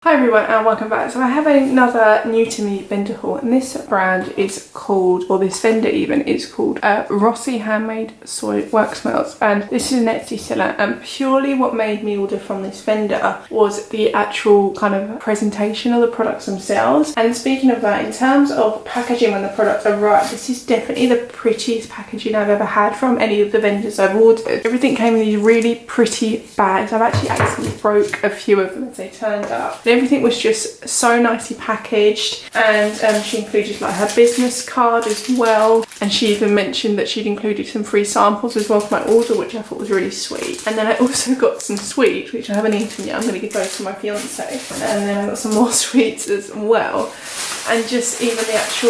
Hi everyone and welcome back. So I have another new to me vendor haul, and this brand is called, or this vendor even is called Rosi Handmade Soy Wax Melts, and this is an Etsy seller, and purely what made me order from this vendor was the actual kind of presentation of the products themselves. And speaking of that, in terms of packaging when the products arrive, this is definitely the prettiest packaging I've ever had from any of the vendors I've ordered. Everything came in these really pretty bags. I've actually broke a few of them as they turned up. Everything was just so nicely packaged, and she included like her business card as well, and she even mentioned that she'd included some free samples as well for my order, which I thought was really sweet. And then I also got some sweets, which I haven't eaten yet. I'm going to give those to my fiance, and then I got some more sweets as well, and just even the actual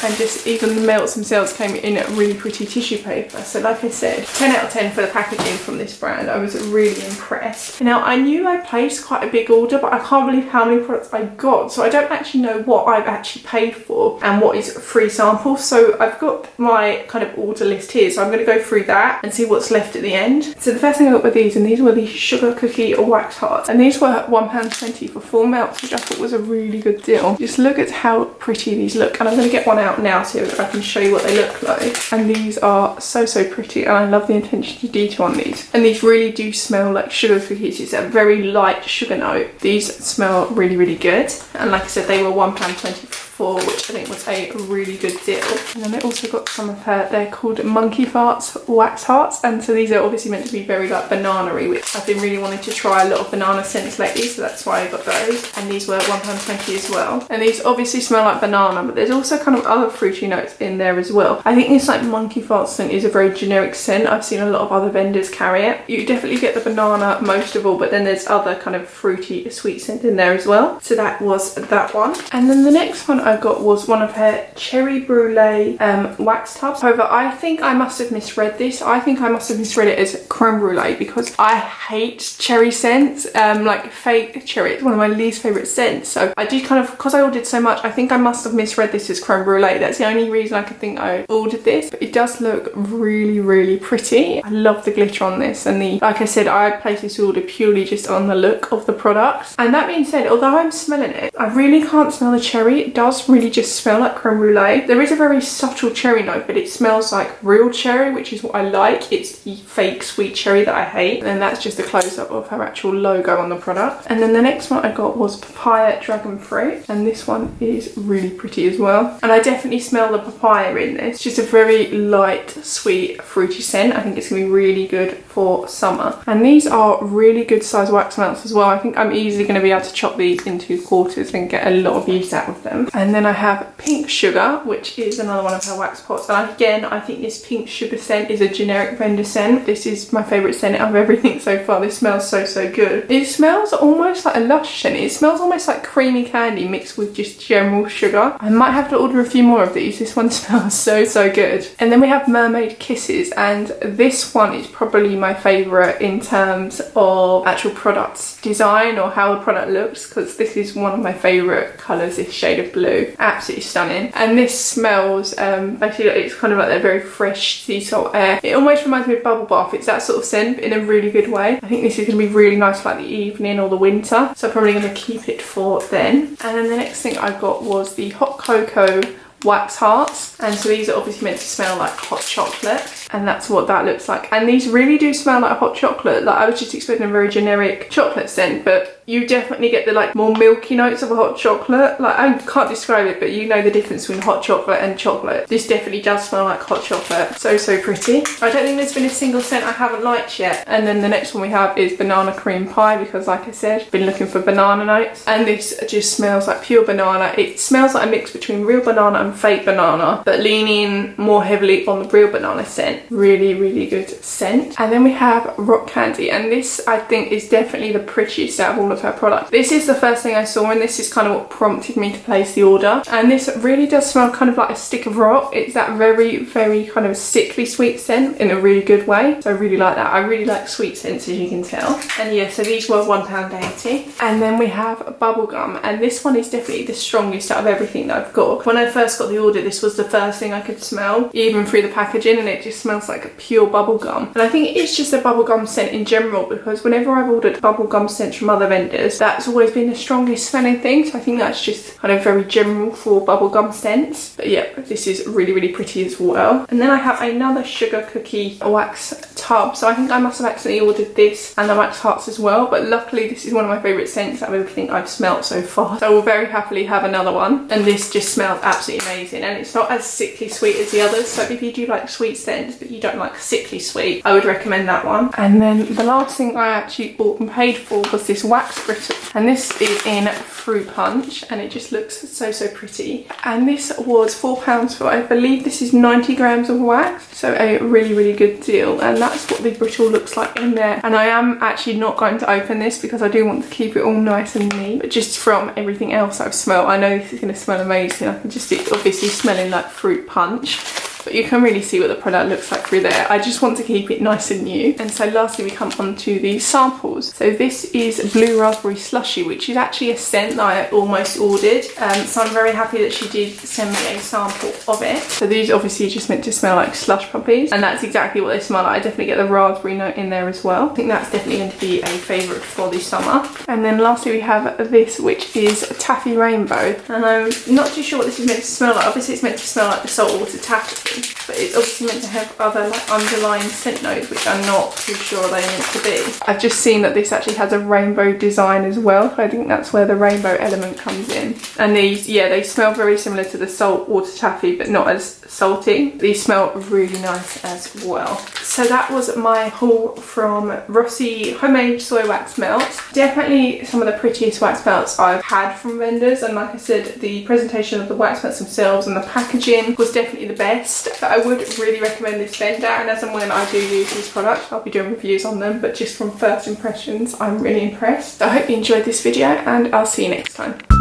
the melts themselves came in a really pretty tissue paper. So like I said, 10 out of 10 for the packaging from this brand. I was really impressed. Now I knew I placed quite a big order, but I can't believe how many products I got. So I don't actually know what I've actually paid for and what is free samples. So I've got my kind of order list here. So I'm going to go through that and see what's left at the end. So the first thing I got were these, and these were the sugar cookie or wax hearts. And these were £1.20 for 4 melts, which I thought was a really good deal. Just look at how pretty these look. And I'm going to get one out now so that I can show you what they look like. And these are so pretty, and I love the attention to detail on these. And these really do smell like sugar cookies. It's a very light sugar note. These smell really good, and like I said, they were £1.24, which I think was a really good deal. And then I also got some of her, they're called Monkey Farts Wax Hearts, and so these are obviously meant to be very like banana-y, which I've been really wanting to try a lot of banana scents lately, so that's why I got those. And these were £1.20 as well. And these obviously smell like banana, but there's also kind of other fruity notes in there as well. I think this like Monkey Farts scent is a very generic scent. I've seen a lot of other vendors carry it. You definitely get the banana most of all, but then there's other kind of fruity sweet scent in there as well. So that was that one. And then the next one I got was one of her cherry brulee wax tubs. However, I think I must have misread this. I think I must have misread it as creme brulee, because I hate cherry scents, like fake cherry. It's one of my least favourite scents. So I did kind of, because I ordered so much, I think I must have misread this as creme brulee. That's the only reason I could think I ordered this. But it does look really pretty. I love the glitter on this, and like I said, I placed this order purely just on the look of the product. And that being said, although I'm smelling it, I really can't smell the cherry. It does really just smell like creme brulee. There is a very subtle cherry note, but it smells like real cherry, which is what I like. It's the fake sweet cherry that I hate. And that's just a close-up of her actual logo on the product. And then the next one I got was papaya dragon fruit, and this one is really pretty as well. And I definitely smell the papaya in this. It's just a very light, sweet, fruity scent. I think it's gonna be really good for summer. And these are really good size wax melts as well. I think I'm easily gonna be able to chop these into quarters and get a lot of use out of them. And then I have Pink Sugar, which is another one of her wax pots. And again, I think this Pink Sugar scent is a generic vendor scent. This is my favourite scent out of everything so far. This smells so good. It smells almost like a Lush scent. It smells almost like creamy candy mixed with just general sugar. I might have to order a few more of these. This one smells so good. And then we have Mermaid Kisses, and this one is probably my favourite in terms of actual product design or how the product looks, because this is one of my favourite colours, this shade of blue. Absolutely stunning. And this smells basically, it's kind of like that very fresh sea salt air. It almost reminds me of bubble bath. It's that sort of scent, but in a really good way. I think this is going to be really nice for like the evening or the winter, so I'm probably going to keep it for then. And then the next thing I got was the hot cocoa wax hearts, and so these are obviously meant to smell like hot chocolate, and that's what that looks like. And these really do smell like hot chocolate. Like I was just expecting a very generic chocolate scent, but you definitely get the like more milky notes of a hot chocolate. Like I can't describe it, but you know the difference between hot chocolate and chocolate. This definitely does smell like hot chocolate. So pretty. I don't think there's been a single scent I haven't liked yet. And then the next one we have is banana cream pie, because like I said, I've been looking for banana notes, and this just smells like pure banana. It smells like a mix between real banana and fake banana, but leaning more heavily on the real banana scent. Really good scent. And then we have rock candy, and this I think is definitely the prettiest out of all of her products. This is the first thing I saw, and this is kind of what prompted me to place the order. And this really does smell kind of like a stick of rock. It's that very kind of sickly sweet scent in a really good way. So I really like that. I really like sweet scents, as you can tell. And yeah, so these were £1.80. And then we have bubblegum, and this one is definitely the strongest out of everything that I've got. When I first got the order, this was the first thing I could smell, even through the packaging, and it just smells like a pure bubblegum. And I think it's just a bubblegum scent in general, because whenever I've ordered bubblegum scents from other vendors, that's always been the strongest smelling thing. So I think that's just kind of very general for bubblegum scents. But yeah, this is really, really pretty as well. And then I have another sugar cookie wax tub. So I think I must have accidentally ordered this and the wax hearts as well. But luckily this is one of my favourite scents out of everything I've smelt so far. So I will very happily have another one. And this just smells absolutely amazing. And it's not as sickly sweet as the others. So if you do like sweet scents but you don't like sickly sweet, I would recommend that one. And then the last thing I actually bought and paid for was this wax brittle. And this is in Fruit Punch. And it just looks so, so pretty. And this was £4 for, I believe this is 90 grams of wax. So a really, really good deal. And that's what the brittle looks like in there. And I am actually not going to open this because I do want to keep it all nice and neat. But just from everything else I've smelled, I know this is going to smell amazing. I can just, it's obviously smelling like fruit punch, but you can really see what the product looks like through there. I just want to keep it nice and new. And so lastly we come on to the samples. So this is Blue Raspberry Slushy, which is actually a scent that I almost ordered. So I'm very happy that she did send me a sample of it. So these obviously are just meant to smell like slush puppies, and that's exactly what they smell like. I definitely get the raspberry note in there as well. I think that's definitely going to be a favourite for the summer. And then lastly we have this, which is Taffy Rainbow. And I'm not too sure what this is meant to smell like. Obviously it's meant to smell like the saltwater taffy, but it's obviously meant to have other like underlying scent notes, which I'm not too sure they're meant to be. I've just seen that this actually has a rainbow design as well, so I think that's where the rainbow element comes in. And these, yeah, they smell very similar to the saltwater taffy, but not as salty. These smell really nice as well. So that was my haul from Rosi Handmade Soy wax melts. Definitely some of the prettiest wax melts I've had from vendors, and like I said, the presentation of the wax melts themselves and the packaging was definitely the best. But I would really recommend this vendor, and as and when I do use these products I'll be doing reviews on them, but just from first impressions I'm really impressed. So I hope you enjoyed this video and I'll see you next time.